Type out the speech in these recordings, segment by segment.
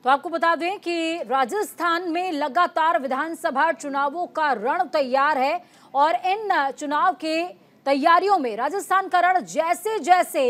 तो आपको बता दें कि राजस्थान में लगातार विधानसभा चुनावों का रण तैयार है और इन चुनाव के तैयारियों में राजस्थान का रण जैसे जैसे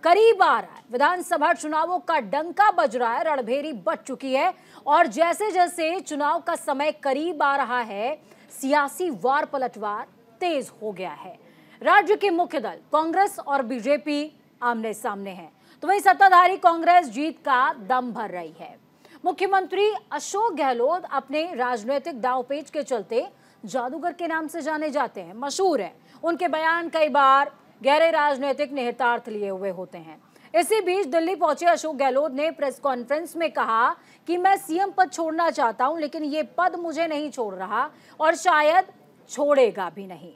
करीब आ रहा है, विधानसभा चुनावों का डंका बज रहा है, रणभेरी बज चुकी है और जैसे जैसे चुनाव का समय करीब आ रहा है, सियासी वार पलटवार तेज हो गया है। राज्य के मुख्य दल कांग्रेस और बीजेपी आमने सामने हैं, तो वहीं सत्ताधारी कांग्रेस जीत का दम भर रही है। मुख्यमंत्री अशोक गहलोत अपने राजनीतिक दांवपेच के चलते जादूगर के नाम से जाने जाते हैं, मशहूर है। उनके बयान कई बार गहरे राजनीतिक निहितार्थ लिए हुए होते हैं। इसी बीच दिल्ली पहुंचे अशोक गहलोत ने प्रेस कॉन्फ्रेंस में कहा कि मैं सीएम पद छोड़ना चाहता हूं, लेकिन ये पद मुझे नहीं छोड़ रहा और शायद छोड़ेगा भी नहीं।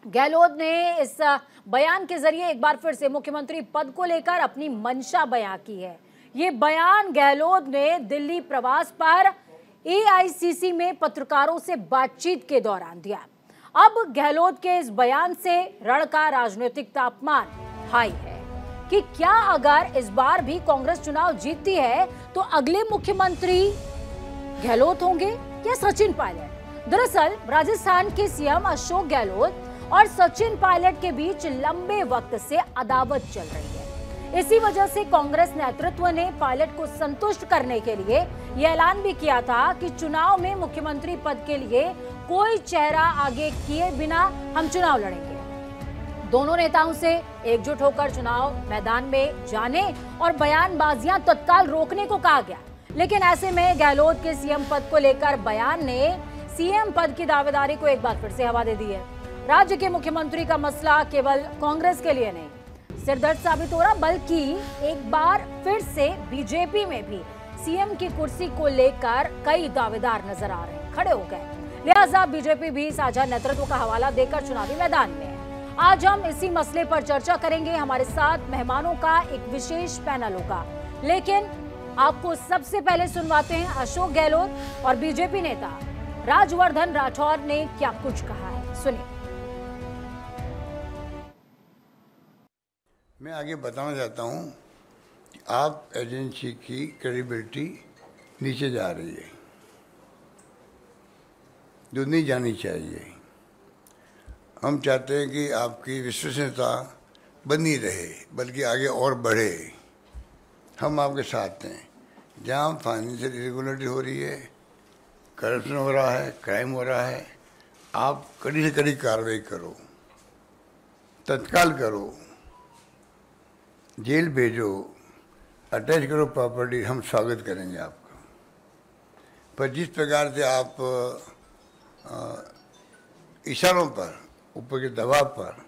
गहलोत ने इस बयान के जरिए एक बार फिर से मुख्यमंत्री पद को लेकर अपनी मंशा बयां की है। ये बयान गहलोत ने दिल्ली प्रवास पर एआईसीसी में पत्रकारों से बातचीत के दौरान दिया। अब गहलोत के इस बयान से रण का राजनीतिक तापमान हाई है कि क्या अगर इस बार भी कांग्रेस चुनाव जीतती है तो अगले मुख्यमंत्री गहलोत होंगे या सचिन पायलट। दरअसल राजस्थान के सीएम अशोक गहलोत और सचिन पायलट के बीच लंबे वक्त से अदावत चल रही है। इसी वजह से कांग्रेस नेतृत्व ने पायलट को संतुष्ट करने के लिए यह ऐलान भी किया था कि चुनाव में मुख्यमंत्री पद के लिए कोई चेहरा आगे किए बिना हम चुनाव लड़ेंगे। दोनों नेताओं से एकजुट होकर चुनाव मैदान में जाने और बयानबाजियां तत्काल रोकने को कहा गया, लेकिन ऐसे में गहलोत के सीएम पद को लेकर बयान ने सीएम पद की दावेदारी को एक बार फिर से हवा दे दी है। राज्य के मुख्यमंत्री का मसला केवल कांग्रेस के लिए नहीं सिरदर्द साबित हो रहा, बल्कि एक बार फिर से बीजेपी में भी सीएम की कुर्सी को लेकर कई दावेदार नजर आ रहे हैं, खड़े हो गए। लिहाजा बीजेपी भी साझा नेतृत्व का हवाला देकर चुनावी मैदान में है। आज हम इसी मसले पर चर्चा करेंगे। हमारे साथ मेहमानों का एक विशेष पैनल होगा, लेकिन आपको सबसे पहले सुनवाते हैं अशोक गहलोत और बीजेपी नेता राजवर्धन राठौर ने क्या कुछ कहा है, सुनिए। मैं आगे बताना चाहता हूं कि आप एजेंसी की क्रेडिबिलिटी नीचे जा रही है, जो नहीं जानी चाहिए। हम चाहते हैं कि आपकी विश्वसनीयता बनी रहे, बल्कि आगे और बढ़े। हम आपके साथ हैं। जहां फाइनेंशियल इरेगुलरिटी हो रही है, करप्शन हो रहा है, क्राइम हो रहा है, आप कड़ी से कड़ी कार्रवाई करो, तत्काल करो, जेल भेजो, अटैच करो प्रॉपर्टी, हम स्वागत करेंगे आपका। पर जिस प्रकार से आप इशारों पर, ऊपर के दबाव पर,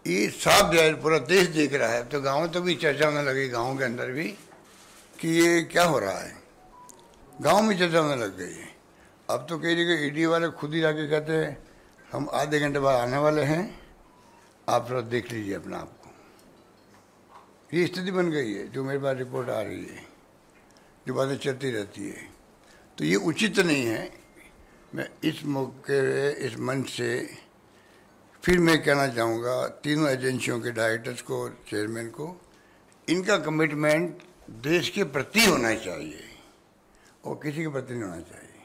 ये साफ जाहिर पूरा देश देख रहा है। तो गाँव तो भी चर्चा होने लगी, गाँव के अंदर भी, कि ये क्या हो रहा है। गाँव में चर्चा होने लग गई है। अब तो कई जगह ईडी वाले खुद ही जाके कहते हैं हम आधे घंटे बाद आने वाले हैं, आप थोड़ा देख लीजिए अपना आप। ये स्थिति बन गई है, जो मेरे पास रिपोर्ट आ रही है, जो बातें चलती रहती है। तो ये उचित नहीं है। मैं इस मौके, इस मंच से फिर मैं कहना चाहूँगा तीनों एजेंसियों के डायरेक्टर्स को, चेयरमैन को, इनका कमिटमेंट देश के प्रति होना चाहिए और किसी के प्रति नहीं होना चाहिए।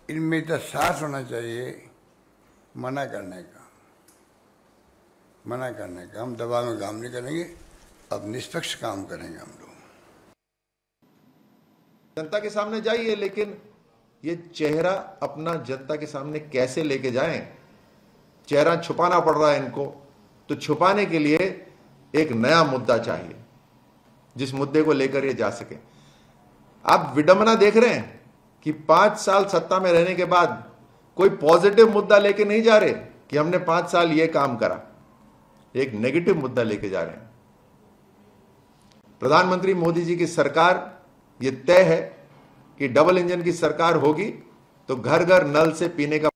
इनमें इतना साहस होना चाहिए मना करने का। हम दबाव में काम नहीं करेंगे, अब निष्पक्ष काम करेंगे हम लोग। जनता के सामने जाइए, लेकिन ये चेहरा अपना जनता के सामने कैसे लेके जाएं? चेहरा छुपाना पड़ रहा है इनको, तो छुपाने के लिए एक नया मुद्दा चाहिए, जिस मुद्दे को लेकर ये जा सके। आप विडंबना देख रहे हैं कि 5 साल सत्ता में रहने के बाद कोई पॉजिटिव मुद्दा लेके नहीं जा रहे कि हमने 5 साल ये काम करा, एक नेगेटिव मुद्दा लेके जा रहे हैं। प्रधानमंत्री मोदी जी की सरकार, ये तय है कि डबल इंजन की सरकार होगी तो घर घर नल से पीने का।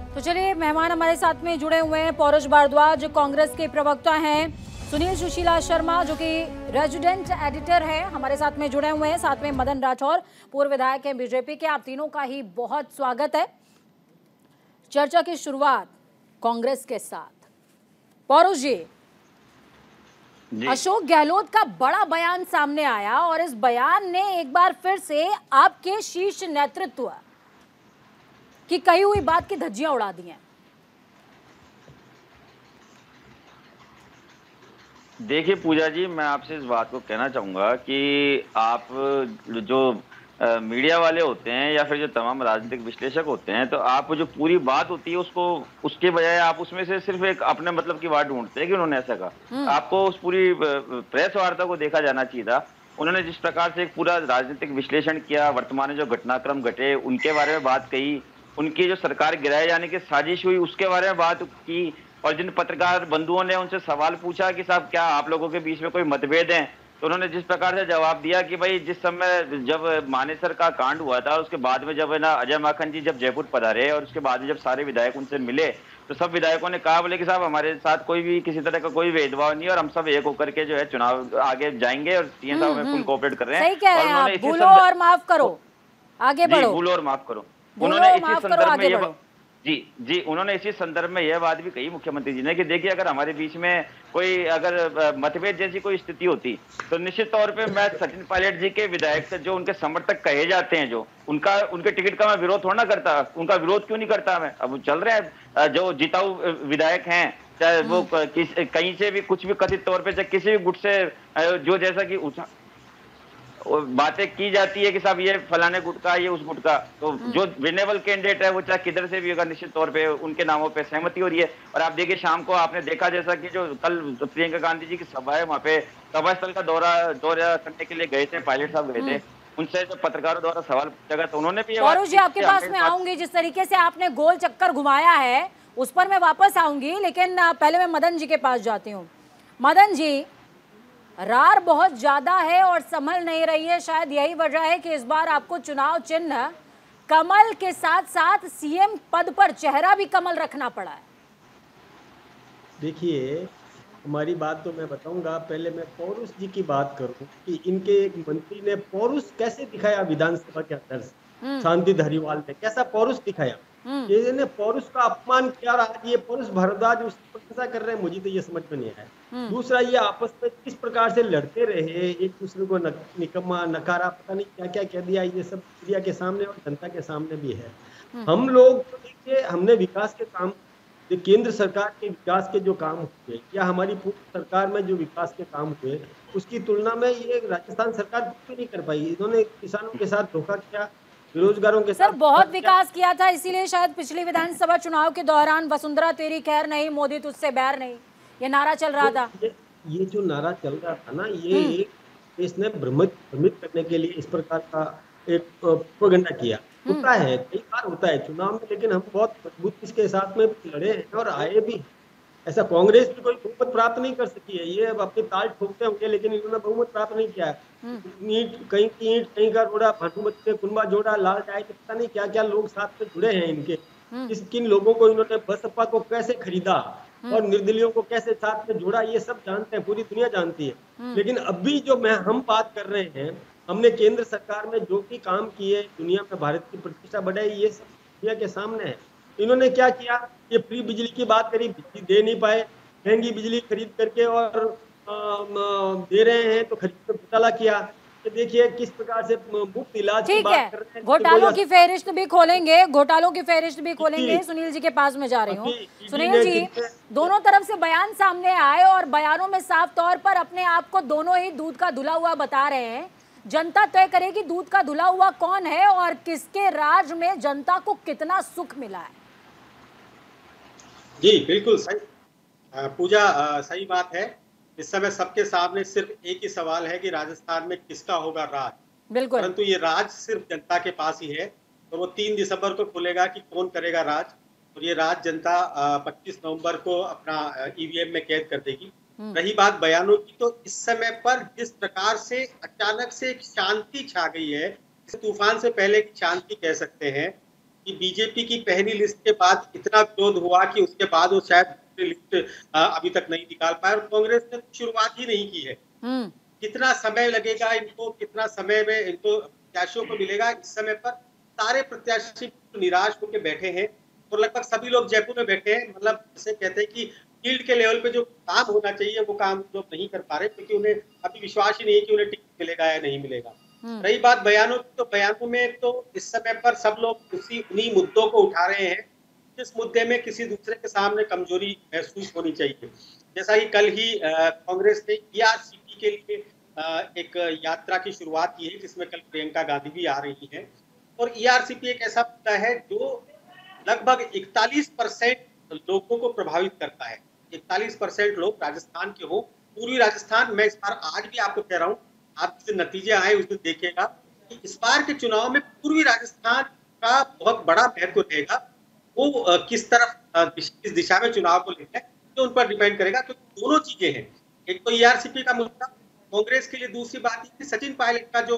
तो चलिए, मेहमान हमारे साथ में जुड़े हुए हैं। पौरुष भारद्वाज कांग्रेस के प्रवक्ता हैं, सुनील सुशीला शर्मा जो कि रेजिडेंट एडिटर है, हमारे साथ में जुड़े हुए हैं। साथ में मदन राठौर, पूर्व विधायक हैं बीजेपी के। आप तीनों का ही बहुत स्वागत है। चर्चा की शुरुआत कांग्रेस के साथ। पौरुष जी, अशोक गहलोत का बड़ा बयान सामने आया और इस बयान ने एक बार फिर से आपके शीर्ष नेतृत्व की कही हुई बात की धज्जियां उड़ा दी हैं। देखिए पूजा जी, मैं आपसे इस बात को कहना चाहूंगा कि आप जो मीडिया वाले होते हैं या फिर जो तमाम राजनीतिक विश्लेषक होते हैं, तो आप जो पूरी बात होती है उसको, उसके बजाय आप उसमें से सिर्फ एक अपने मतलब की बात ढूंढते हैं कि उन्होंने ऐसा कहा। आपको उस पूरी प्रेस वार्ता को देखा जाना चाहिए था। उन्होंने जिस प्रकार से एक पूरा राजनीतिक विश्लेषण किया, वर्तमान में जो घटनाक्रम घटे उनके बारे में बात कही, उनकी जो सरकार गिराए जाने की साजिश हुई उसके बारे में बात की, और जिन पत्रकार बंधुओं ने उनसे सवाल पूछा कि साहब क्या आप लोगों के बीच में कोई मतभेद है, तो उन्होंने जिस प्रकार से जवाब दिया कि भाई जिस समय जब मानेसर का कांड हुआ था उसके बाद में जब है ना अजय माकन जी जब जयपुर पधारे और उसके बाद में जब सारे विधायक उनसे मिले तो सब विधायकों ने कहा बोले कि साहब हमारे साथ कोई भी किसी तरह का कोई भेदभाव नहीं है और हम सब एक होकर के जो है चुनाव आगे जाएंगे और सीएम साहब हमें फुल कोऑपरेट कर रहे हैं। सही कह रहे हैं आप, भूलो और माफ करो, आगे बढ़ो। भूलो और माफ करो। भूलो उन्होंने और माफ करो, आगे बढ़ो। जी उन्होंने इसी संदर्भ में यह बात भी कही मुख्यमंत्री जी ने कि देखिए अगर हमारे बीच में कोई अगर मतभेद जैसी कोई स्थिति होती तो निश्चित तौर पे मैं सचिन पायलट जी के विधायक से जो उनके समर्थक कहे जाते हैं, जो उनके टिकट का मैं विरोध थोड़ा ना करता, उनका विरोध क्यों नहीं करता मैं। अब चल रहे हैं जो जिताऊ विधायक हैं, चाहे वो कहीं से भी कुछ भी कथित तौर पे, चाहे किसी भी गुट से जो जैसा कि बातें की जाती है कि साहब ये फलाने गुट का, ये उस गुट का, तो जो विनेबल कैंडिडेट है वो चाहे किधर से भी होगा निश्चित तौर पे उनके नामों पे सहमति हो रही है। और आप देखिए शाम को आपने देखा जैसा कि जो कल प्रियंका गांधी जी की सभा है वहां पे सभा स्थल का दौरा करने के लिए गए थे, पायलट साहब गए थे, उनसे जो पत्रकारों द्वारा सवाल पूछा गया तो उन्होंने भी जी आपके पास में आऊंगी, जिस तरीके से आपने गोल चक्कर घुमाया है उस पर मैं वापस आऊंगी, लेकिन पहले मैं मदन जी के पास जाती हूँ। मदन जी, रार बहुत ज्यादा है और संभल नहीं रही है, शायद यही वजह है कि इस बार आपको चुनाव चिन्ह कमल के साथ साथ सीएम पद पर चेहरा भी कमल रखना पड़ा है। देखिए हमारी बात तो मैं बताऊंगा, पहले मैं पौरुष जी की बात करूं कि इनके एक मंत्री ने पौरुष कैसे दिखाया विधानसभा के अंदर से। शांति धारीवाल ने कैसा पौरुष दिखाया, ये पौरुष का अपमान किया, आज ये पौरुष भारद्वाज उसकी प्रशंसा कर रहे हैं, मुझे तो ये समझ में नहीं आया। दूसरा, ये आपस में किस प्रकार से लड़ते रहे, एक दूसरे को निकम्मा नकारा, पता नहीं क्या क्या कह दिया, ये सब मीडिया के सामने और जनता के सामने भी है। हम लोग देखिए, हमने विकास के काम, केंद्र सरकार के विकास के जो काम हुए या हमारी पूर्व सरकार में जो विकास के काम हुए उसकी तुलना में ये राजस्थान सरकार कुछ भी नहीं कर पाई। इन्होंने किसानों के साथ धोखा किया, बेरोजगारों के साथ बहुत विकास किया था, इसीलिए शायद पिछली विधानसभा चुनाव के दौरान वसुंधरा तेरी खैर नहीं, मोदी तुझसे बैर नहीं, ये नारा चल रहा था। ये जो नारा चल रहा था ना, ये इसने भ्रमित करने के लिए इस प्रकार का एक प्रोपेगेंडा किया। होता है, कई बार होता है चुनाव में, लेकिन हम बहुत मजबूती के साथ में लड़े हैं और आए भी। ऐसा कांग्रेस भी कोई बहुमत प्राप्त नहीं कर सकी है, ये अब अपनी ताल ठोकते होंगे लेकिन इन्होंने बहुमत प्राप्त नहीं किया है। ईंट कहीं का रोड़ा, भानुमत के कुंबा जोड़ा, लाल चाय, पता नहीं क्या क्या लोग साथ में जुड़े हैं इनके। किन लोगों को इन्होंने बसपा को कैसे खरीदा और निर्दलियों को कैसे साथ में जोड़ा, ये सब जानते हैं, पूरी दुनिया जानती है। लेकिन अभी जो हम बात कर रहे हैं, हमने केंद्र सरकार में जो भी काम किए, दुनिया में भारत की प्रतिष्ठा बढ़ाई, ये सब दुनिया के सामने है। इन्होंने क्या किया, ये फ्री बिजली की बात करी, बिजली दे नहीं पाए, महंगी बिजली खरीद करके और दे रहे हैं तो खरीद कर घोटाला किया। तो देखिए किस प्रकार से मुफ्त इलाज की बात कर रहे हैं। घोटालों की फहरिस्त भी खोलेंगे, घोटालों की फहरिस्त भी खोलेंगे। सुनील जी के पास में जा रही हूँ। सुनील जी, दोनों तरफ से बयान सामने आए और बयानों में साफ तौर पर अपने आप को दोनों ही दूध का धुला हुआ बता रहे हैं। जनता तय करेगी दूध का धुला हुआ कौन है और किसके राज में जनता को कितना सुख मिला है। जी बिल्कुल सही पूजा, सही बात है। इस समय सबके सामने सिर्फ एक ही सवाल है कि राजस्थान में किसका होगा राज। बिल्कुल, परंतु ये राज सिर्फ जनता के पास ही है। तो वो 3 दिसंबर को खुलेगा कि कौन करेगा राज, और ये राज जनता 25 नवंबर को अपना ईवीएम में कैद कर देगी। रही बात बयानों की, तो इस समय पर जिस प्रकार से अचानक से एक शांति छा गई है, इस तूफान से पहले की शांति कह सकते हैं कि बीजेपी की पहली लिस्ट के बाद इतना विरोध हुआ कि उसके बाद वो शायद लिस्ट अभी तक नहीं निकाल पाए, और कांग्रेस ने शुरुआत ही नहीं की है। कितना समय लगेगा इनको, कितना समय में इनको प्रत्याशियों को मिलेगा। इस समय पर सारे प्रत्याशी निराश होकर बैठे हैं और लगभग सभी लोग जयपुर में बैठे हैं। मतलब जैसे कहते हैं कि फील्ड के लेवल पे जो काम होना चाहिए वो काम जो नहीं कर पा रहे, क्योंकि उन्हें अभी विश्वास ही नहीं है कि उन्हें टिकट मिलेगा या नहीं मिलेगा। रही बात बयानों की, तो बयानों में तो इस समय पर सब लोग उन्हीं मुद्दों को उठा रहे हैं जिस मुद्दे में किसी दूसरे के सामने कमजोरी महसूस होनी चाहिए। जैसा कि कल ही कांग्रेस ने ERCP के लिए एक यात्रा की शुरुआत की है, जिसमें कल प्रियंका गांधी भी आ रही है। और ERCP एक ऐसा मुद्दा है जो लगभग 41% लोगों को प्रभावित करता है। 41% लोग राजस्थान के हो, पूर्वी राजस्थान। मैं इस बार आज भी आपको कह रहा हूँ, आप जिस नतीजे आए उस दिन देखिएगा कि इस बार के चुनाव में पूर्वी राजस्थान का बहुत बड़ा महत्व रहेगा। वो किस तरफ किस दिशा में चुनाव को लेकर तो उन पर डिपेंड करेगा, क्योंकि दोनों चीजें हैं। एक तो ERCP का मुद्दा कांग्रेस के लिए, दूसरी बात है कि सचिन पायलट का जो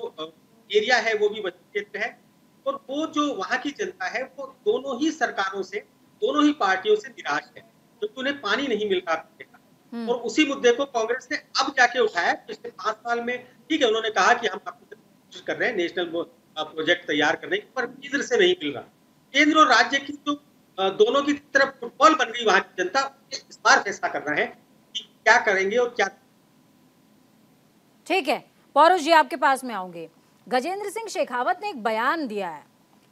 एरिया है वो भी क्षेत्र है, और वो जो वहां की जनता है वो दोनों ही सरकारों से, दोनों ही पार्टियों से निराश है, क्योंकि उन्हें पानी नहीं मिल रहा है। और उसी मुद्दे को कांग्रेस ने अब जाके उठाया। पिछले 5 साल में ठीक है, उन्होंने कहा कि हम अपनी कोशिश कर रहे हैं नेशनल प्रोजेक्ट तैयार करने की, पर केंद्र से नहीं मिल रहा। केंद्र और राज्य की जो दोनों की तरफ फुटबॉल बन गई वहां की जनता, इस बार फैसला करना है कि क्या करेंगे और क्या। ठीक है पौरुष जी, आपके पास में आऊंगे। गजेंद्र सिंह शेखावत ने एक बयान दिया है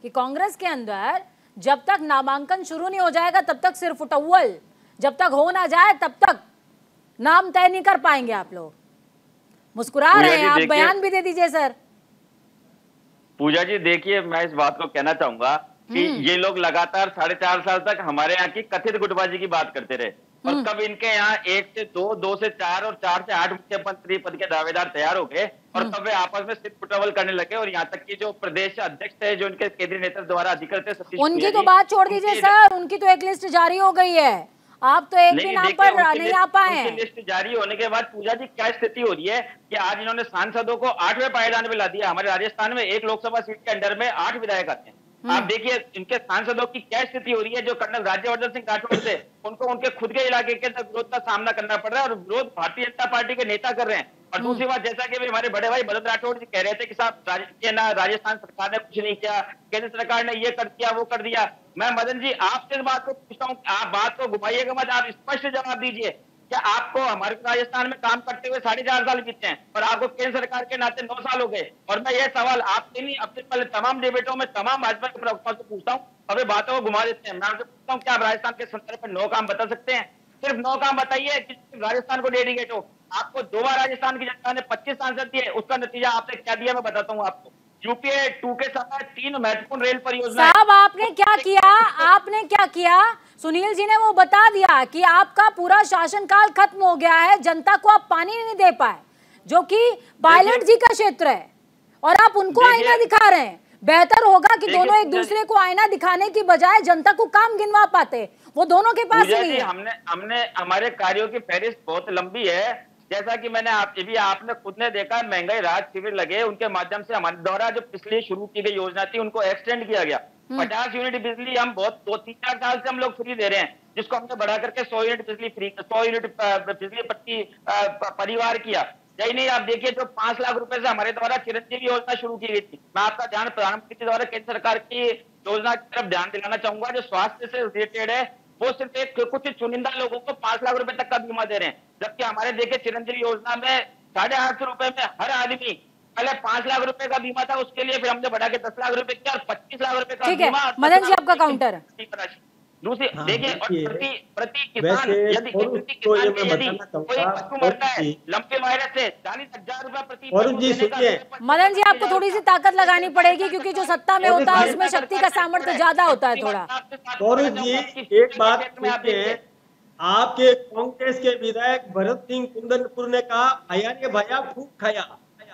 कि कांग्रेस के अंदर जब तक नामांकन शुरू नहीं हो जाएगा तब तक सिर्फ उटव्वल, जब तक हो ना जाए तब तक नाम तय नहीं कर पाएंगे आप लोग। मुस्कुरा रहे हैं आप, बयान भी दे दीजिए सर। पूजा जी देखिए, मैं इस बात को कहना चाहूंगा कि ये लोग लगातार 4.5 साल तक हमारे यहाँ की कथित गुटबाजी की बात करते रहे, और कब इनके यहाँ 1 से 2, 2 से 4 और 4 से 8 मुख्यमंत्री पद के दावेदार तैयार हो गए, और तब वे आपस में सिर्फ फुटबॉल करने लगे। और यहाँ तक कि जो प्रदेश अध्यक्ष थे, जो इनके केंद्रीय नेतृत्व द्वारा अधिकृत थे, सतीश, उनकी तो बात छोड़ दीजिए सर, उनकी तो एक लिस्ट जारी हो गई है, आप तो एक भी नाम पर नहीं आ पाए हैं। लिस्ट जारी होने के बाद पूजा जी क्या स्थिति हो रही है कि आज इन्होंने सांसदों को 8वें पायदान पे ला दिया। हमारे राजस्थान में 1 लोकसभा सीट के अंडर में 8 विधायक आते हैं। आप देखिए इनके सांसदों की क्या स्थिति हो रही है। जो कर्नल राज्यवर्धन सिंह राठौड़ थे, उनको उनके खुद के इलाके के अंदर विरोध का सामना करना पड़ रहा है, और विरोध भारतीय जनता पार्टी के नेता कर रहे हैं। और दूसरी बात, जैसा कि हमारे बड़े भाई भरत राठौड़ जी कह रहे थे कि साहब राजस्थान सरकार ने कुछ नहीं किया, केंद्र सरकार ने ये कर दिया वो कर दिया। मैं मदन जी आपसे इस बात को पूछता हूँ, आप बात को घुमाइएगा मत, आप स्पष्ट जवाब दीजिए। क्या आपको हमारे राजस्थान में काम करते हुए 4.5 साल बीते हैं, और आपको केंद्र सरकार के नाते 9 साल हो गए? और मैं ये सवाल आपसे नहीं, अपने पहले तमाम डिबेटों में तमाम भाजपा के प्रवक्ताओं से पूछता हूँ, अभी बातों को घुमा देते हैं। मैं आपसे पूछता हूँ, क्या आप राजस्थान के संदर्भ में 9 काम बता सकते हैं? सिर्फ 9 काम बताइए कि राजस्थान को डेडिकेट हो। आपको 2 बार राजस्थान की जनता ने 25 सांसद दिए, उसका नतीजा आपने क्या दिया मैं बताता हूँ आपको। यूपीए 2 के समय 3 महत्वपूर्ण रेल परियोजना। साहब आपने क्या किया, आपने क्या किया? सुनील जी ने वो बता दिया कि आपका पूरा शासनकाल खत्म हो गया है, जनता को आप पानी नहीं दे पाए, जो कि पायलट जी का क्षेत्र है, और आप उनको आईना दिखा रहे हैं। बेहतर होगा कि दोनों एक दूसरे को आईना दिखाने की बजाय जनता को काम गिनवा पाते, वो दोनों के पास नहीं है। हमने हमारे कार्यों की फहरिस्त बहुत लंबी है। जैसा कि मैंने आपने खुद ने देखा, महंगाई राहत शिविर लगे, उनके माध्यम से हमारे द्वारा जो पिछली शुरू की गई योजना थी उनको एक्सटेंड किया गया। 50 यूनिट बिजली हम बहुत 2-3-4 साल से हम लोग फ्री दे रहे हैं, जिसको हमने बढ़ा करके 100 यूनिट बिजली फ्री, 100 यूनिट बिजली प्रति परिवार किया। यही नहीं, आप देखिए जो 5 लाख रुपए से हमारे द्वारा चिरंजीवी योजना शुरू की गई थी। मैं आपका ध्यान प्रधानमंत्री द्वारा केंद्र सरकार की योजना की तरफ ध्यान दिलाना चाहूंगा, जो स्वास्थ्य से रिलेटेड है। वो सिर्फ कुछ चुनिंदा लोगों को 5 लाख रुपए तक का बीमा दे रहे हैं, जबकि हमारे देखिए चिरंजीवी योजना में 850 रुपए में हर आदमी, पहले 5 लाख रुपए का बीमा था, उसके लिए फिर हमने बढ़ा के 10 लाख रुपए किया, और 25 लाख रुपए का बीमा। मदन जी आपका काउंटर। दूसरी देखिए, प्रति किसान यदि कोई पशु मरता है लंबे वायरस से 40,000 रुपए प्रति। मदन जी आपको थोड़ी सी ताकत लगानी पड़ेगी, क्योंकि जो सत्ता में होता है उसमें शक्ति का सामर्थ्य ज्यादा होता है थोड़ा। पौरुष जी एक बात पूछते हैं, आपके कांग्रेस के विधायक भरत सिंह कुंदनपुर ने कहा भैया ने भैया खूब खाया,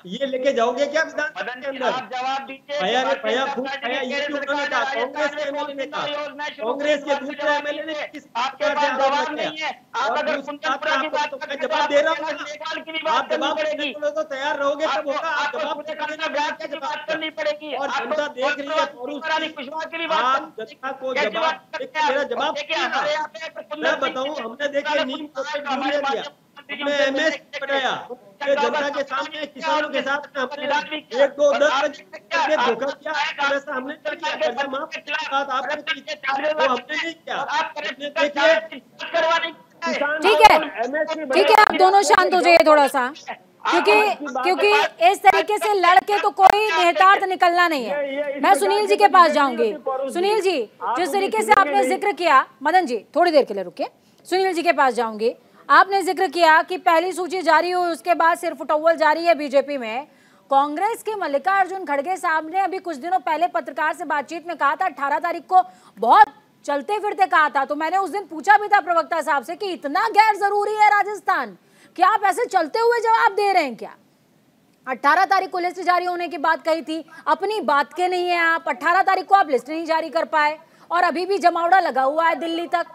ये लेके जाओगे क्या विधानसभा के अंदर? जवाब दीजिए। भैया ने भैया खूब खाया, ये भी उन्होंने कहा, कांग्रेस के एमएलए ने कहा। कांग्रेस के दूसरे एमएलए ने किस आपके पास जवाब नहीं है। आप अगर कुंदनपुरा की बात मैं जवाब दे रहा हूँ, आप जवाब देने को तो तैयार रहोगे तब होगा। आप जवाब करनी पड़ेगी, और जनता देख रही है। आप जनता को जवाब, मेरा जवाब मैं बताऊं, हमने देखिए नीम दिया, हमने एमएस बनाया, जनता के सामने किसानों के साथ हमने 1-2-10 धोखा किया, वैसा हमने नहीं किया। आपने नहीं किया, हमने देखिए ठीक है, आप दोनों शांत हो जाइए थोड़ा सा, क्योंकि इस तरीके से लड़के तो कोई निहितार्थ निकलना नहीं है। मैं सुनील जी के पास जाऊंगी। सुनील जी, जिस तरीके से आपने जिक्र किया, मदन जी थोड़ी देर के लिए रुकिए, सुनील जी के पास जाऊंगी। आपने जिक्र किया कि पहली सूची जारी हुई, उसके बाद सिर्फ उटव्वल जारी है बीजेपी में। कांग्रेस के मल्लिकार्जुन खड़गे साहब ने अभी कुछ दिनों पहले पत्रकार से बातचीत में कहा था 18 तारीख को बहुत चलते फिरते कहा था, तो मैंने उस दिन पूछा भी था प्रवक्ता साहब से कि इतना गैर जरूरी है राजस्थान, क्या आप ऐसे चलते हुए जवाब दे रहे हैं क्या? 18 तारीख को लिस्ट जारी होने की बात कही थी, अपनी बात के नहीं है आप। 18 तारीख को आप लिस्ट नहीं जारी कर पाए और अभी भी जमावड़ा लगा हुआ है दिल्ली तक।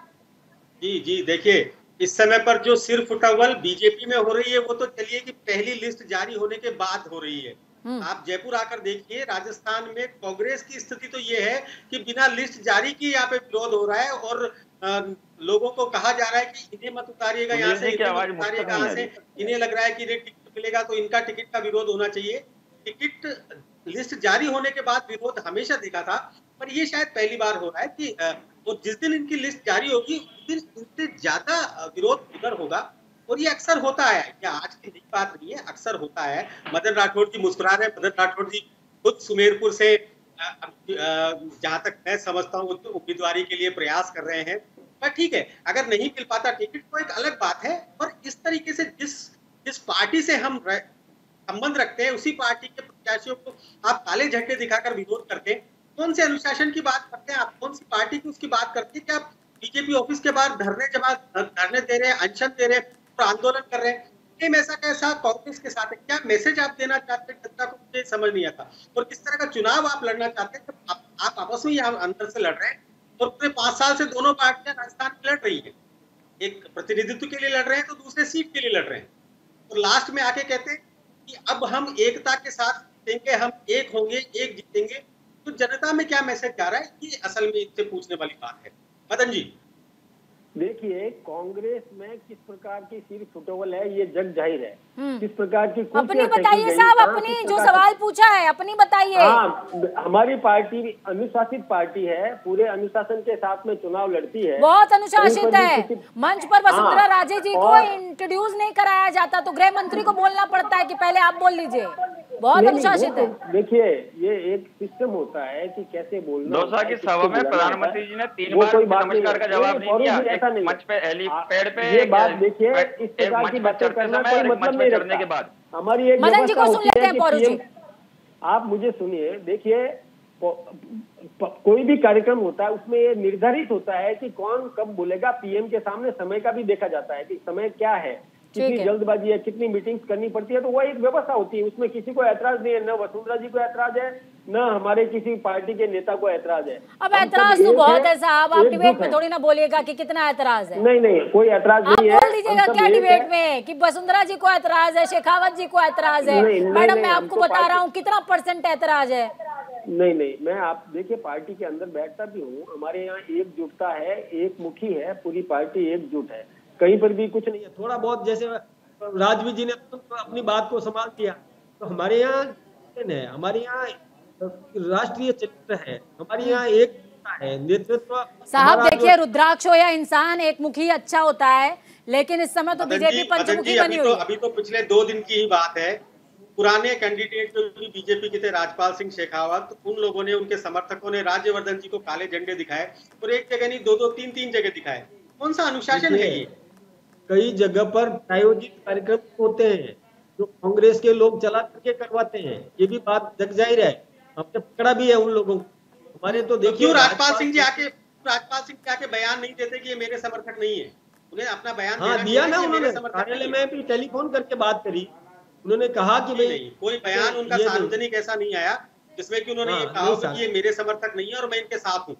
जी देखिए, इस समय पर जो सिर्फ उटव्वल बीजेपी में हो रही है वो तो चलिए कि पहली लिस्ट जारी होने के बाद हो रही है। आप जयपुर आकर देखिए, राजस्थान में कांग्रेस की स्थिति तो ये है कि बिना लिस्ट जारी की यहाँ पे विरोध हो रहा है और लोगों को कहा जा रहा है कि इन्हें मत उतारिएगा यहाँ से, इन्हें मत उतारिएगा यहाँ से। इन्हें लग रहा है कि इन्हें टिकट मिलेगा तो इनका टिकट का विरोध होना चाहिए। टिकट लिस्ट जारी होने के बाद विरोध हमेशा देखा था, पर ये शायद पहली बार हो रहा है कि तो जिस दिन इनकी लिस्ट जारी होगी उस दिन इनसे ज्यादा विरोध उधर होगा। और ये अक्सर होता है, क्या आज की नई बात नहीं है, अक्सर होता है। मदन राठौड़ जी मुस्कुरा रहे हैं, मदन राठौड़ जी खुद सुमेरपुर से जहां तक मैं समझता हूँ उम्मीदवारी के लिए प्रयास कर रहे हैं। पर ठीक है, अगर नहीं मिल पाता टिकट तो एक अलग बात है। और इस तरीके से जिस पार्टी से हम संबंध रखते हैं उसी पार्टी के प्रत्याशियों को आप काले झंडे दिखाकर विरोध करते हैं। कौन से अनुशासन की बात करते हैं आप? कौन सी पार्टी की उसकी बात करते हैं? क्या आप बीजेपी ऑफिस के बाहर धरने दे रहे हैं, अनशन दे रहे हैं और आंदोलन कर रहे हैं? सेम ऐसा कैसा कांग्रेस के साथ है? क्या मैसेज आप देना चाहते हैं जनता को? मुझे समझ नहीं आता। और किस तरह का चुनाव आप लड़ना चाहते हैं? आप आपस में यहाँ अंदर से लड़ रहे हैं और पूरे 5 साल से दोनों पार्टियां राजस्थान में लड़ रही है। एक प्रतिनिधित्व के लिए लड़ रहे हैं तो दूसरे सीट के लिए लड़ रहे हैं, और लास्ट में आके कहते हैं कि अब हम एकता के साथ जीतेंगे, हम एक होंगे, एक जीतेंगे। तो जनता में क्या मैसेज जा रहा है, ये असल में इनसे पूछने वाली बात है। मदन जी देखिए, कांग्रेस में किस प्रकार की सिर्फ उटव्वल है ये जग जाहिर है। किस प्रकार की अपनी बताइए साहब, अपनी जो सवाल पूछा है अपनी बताइए। हाँ, हमारी पार्टी अनुशासित पार्टी है, पूरे अनुशासन के साथ में चुनाव लड़ती है, बहुत अनुशासित है। मंच पर वसुंधरा राजे जी को इंट्रोड्यूस नहीं कराया जाता तो गृह मंत्री को बोलना पड़ता है कि पहले आप बोल लीजिए। बहुत अनुशासित है। देखिए, ये एक सिस्टम होता है कि कैसे बोलना। दौसा की सभा में प्रधानमंत्री जी ने 3 बार नमस्कार का जवाब नहीं दिया। मंच पे हेलीपैड पे ये बात देखिए, इस प्रकार की बातें करना कोई मतलब नहीं रखने के बाद हमारी एक मदन जी को सुन लेते हैं। पौरू जी आप मुझे सुनिए, देखिए कोई भी कार्यक्रम होता है उसमें ये निर्धारित होता है कि कौन कब बोलेगा। पीएम के सामने समय का भी देखा जाता है कि समय क्या है, कितनी जल्दबाजी है, कितनी मीटिंग्स करनी पड़ती है, तो वो एक व्यवस्था होती है। उसमें किसी को ऐतराज नहीं है, न वसुंधरा जी को ऐतराज है, न हमारे किसी पार्टी के नेता को ऐतराज है। अब ऐतराज तो बहुत है साहब, आप डिबेट में थोड़ी ना बोलिएगा कि कितना ऐतराज है। नहीं, कोई ऐतराज नहीं है। आप बोल दीजिएगा क्या डिबेट में कि वसुंधरा जी को ऐतराज है, शेखावत जी को ऐतराज है। मैडम मैं आपको बता रहा हूँ कितना % ऐतराज है। नहीं, मैं आप देखिए पार्टी के अंदर बैठता भी हूँ, हमारे यहाँ एकजुटता है, एक मुखी है, पूरी पार्टी एकजुट है, कहीं पर भी कुछ नहीं है। थोड़ा बहुत जैसे राजवी जी ने अपनी बात को संभाल दिया, तो हमारे यहाँ है, हमारे यहाँ राष्ट्रीय चरित्र है, हमारे यहाँ एक है नेतृत्व। साहब देखिए, रुद्राक्ष हो या इंसान, एक मुखी अच्छा होता है, लेकिन इस समय तो बीजेपी पंचमुखी बनी हुई है। अभी तो पिछले 2 दिन की ही बात है, पुराने कैंडिडेट जो भी बीजेपी के थे, राजपाल सिंह शेखावत, उन लोगों ने, उनके समर्थकों ने राज्यवर्धन जी को काले झंडे दिखाए और एक जगह नहीं 2-2, 3-3 जगह दिखाए। कौन सा अनुशासन है ये? कई जगह पर प्रायोजित कार्यक्रम होते हैं जो कांग्रेस के लोग चला करके करवाते हैं, ये भी बात जग जाहिर है, हमने पकड़ा भी है उन लोगों को। हमारे तो देखिए, क्यों राजपाल सिंह जी आके बयान नहीं देते कि ये मेरे समर्थक नहीं है? उन्हें अपना बयान दिया ना, उन्होंने कार्यालय में भी टेलीफोन करके बात करी, उन्होंने कहा कि भाई कोई बयान उनका सार्वजनिक ऐसा नहीं आया जिसमें कि उन्होंने ये कहा कि ये मेरे समर्थक नहीं है और मैं इनके साथ हूँ।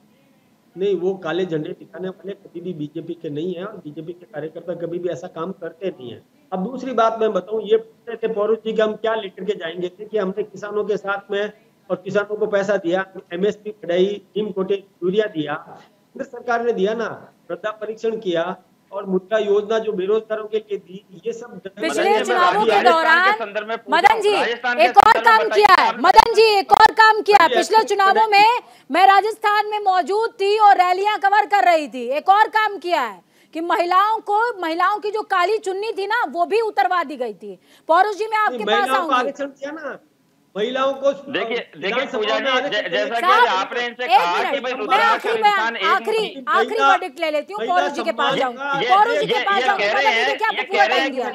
नहीं, वो काले झंडे दिखाने वाले कभी भी बीजेपी के नहीं है और बीजेपी के कार्यकर्ता कभी भी ऐसा काम करते नहीं है। अब दूसरी बात मैं बताऊं, ये पूछते थे पौरू जी कि हम क्या लेकर के जाएंगे थे कि हमने किसानों के साथ में और किसानों को पैसा दिया, MSP बढ़ाई, नीम कोटेड यूरिया दिया, केंद्र सरकार ने दिया ना, मृदा परीक्षण किया और मुद्रा योजना जो बेरोजगारों के लिए दी, ये सब पिछले चुनावों के दौरान मदन जी एक और काम किया है। मदन जी एक और काम किया है, पिछले चुनावों में मैं राजस्थान में मौजूद थी और रैलियां कवर कर रही थी। एक और काम किया है कि महिलाओं की जो काली चुन्नी थी ना वो भी उतरवा दी गई थी। पौरुष जी मैं आपके पास आऊंगी। आरक्षण दिया ना महिलाओं को। देखिए पूजा जी, जैसा कि आपने इनसे एक कहा कि मिनट, मैं आखिरी वर्डिक्ट ले लेती हूँ, पौरुष जी के पास जाऊंगी। पौरुष जी के पास जाऊंगी, देखिए आपको पूरा टाइम दिया।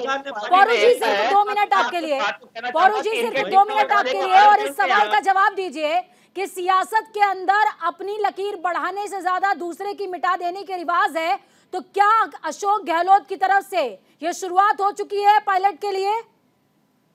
पौरुष जी सिर्फ 2 मिनट आपके लिए, पौरुष जी सिर्फ 2 मिनट आपके लिए, और इस सवाल का जवाब दीजिए कि सियासत के अंदर अपनी लकीर बढ़ाने से ज्यादा दूसरे की मिटा देने के रिवाज है, तो क्या अशोक गहलोत की तरफ से ये शुरुआत हो चुकी है पायलट के लिए?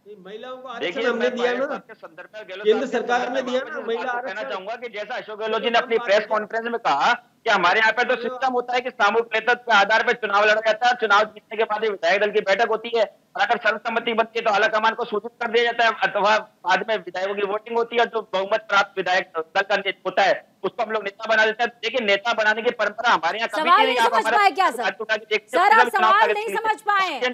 महिलाओं को आरक्षण हमने दिया ना, केंद्र सरकार ने दिया ना महिला आरक्षण। कहना चाहूंगा कि जैसा अशोक गहलोत जी ने अपनी प्रेस कॉन्फ्रेंस में कहा कि हमारे यहाँ पे तो सिस्टम होता है कि सामूहिक नेतृत्व के आधार पर चुनाव लड़ा जाता है, चुनाव जीतने के बाद विधायक दल की बैठक होती है, और अगर सर्वसम्मति बनती है तो आलाकमान को सूचित कर दिया जाता है, अथवा बाद में विधायकों की वोटिंग होती है, जो बहुमत प्राप्त विधायक दल का होता है उसको हम लोग नेता बना देते हैं। देखिए नेता बनाने की परंपरा हमारे यहाँ कभी नहीं समझ पाए क्या सर? सर आप सवाल नहीं समझ पाए सर,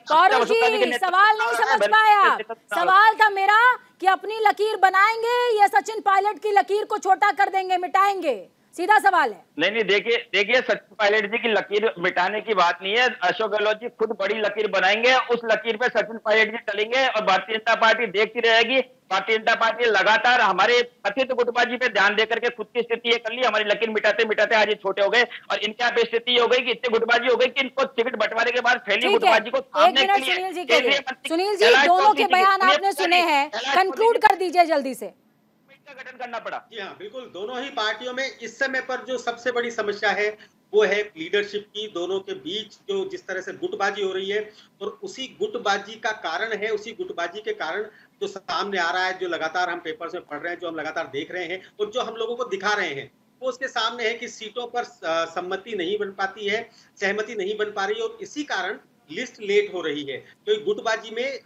पौरुष जी सवाल नहीं समझ पाया। सवाल था मेरा कि अपनी लकीर बनाएंगे या सचिन पायलट की लकीर को छोटा कर देंगे, मिटाएंगे, सीधा सवाल है। नहीं देखिए सचिन पायलट जी की लकीर मिटाने की बात नहीं है, अशोक गहलोत जी खुद बड़ी लकीर बनाएंगे, उस लकीर पे सचिन पायलट जी चलेंगे और भारतीय जनता पार्टी देखती रहेगी। भारतीय जनता पार्टी लगातार हमारे कथित गुटबाजी पे ध्यान देकर के खुद की स्थिति ये कर ली, हमारी लकीर मिटाते मिटाते आज ये छोटे हो गए, और इनके यहाँ पे स्थिति हो गई कि इतनी गुटबाजी हो गई कि इनको टिकट बंटवारे के बाद फैली गुटबाजी को थामने के लिए। सुनील जी दोनों के बयान आपने सुने हैं, कंक्लूड कर दीजिए जल्दी से। गठन करना पड़ा। जी हाँ बिल्कुल, दोनों ही पार्टियों में इस समय पर जो सबसे बड़ी समस्या है वो है लीडरशिप की। दोनों के बीच जो जिस तरह से गुटबाजी हो रही है, और उसी गुटबाजी का कारण है, उसी गुटबाजी के कारण जो सामने आ रहा है, जो लगातार हम पेपर्स में पढ़ रहे हैं, जो हम लगातार देख रहे हैं और जो हम लोगों को दिखा रहे हैं, वो उसके सामने है कि सीटों पर सम्मति नहीं बन पाती है, सहमति नहीं बन पा रही है, और इसी कारण लिस्ट लेट हो रही है। तो गुटबाजी में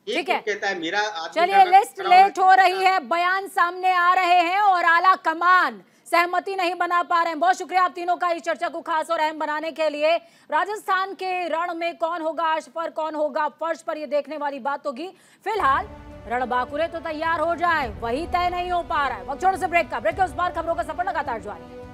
ठीक है, कहता है मेरा, चलिए लिस्ट लेट हो रही है, बयान सामने आ रहे हैं और आला कमान सहमति नहीं बना पा रहे हैं। बहुत शुक्रिया आप तीनों का इस चर्चा को खास और अहम बनाने के लिए। राजस्थान के रण में कौन होगा अर्श पर, कौन होगा फर्श पर, ये देखने वाली बात होगी। फिलहाल रणबांकुरे तो तैयार हो जाए, वही तय नहीं हो पा रहा है। वक्त छोड़ने से ब्रेक का, ब्रेक के उस बार खबरों का सफर लगातार जारी है।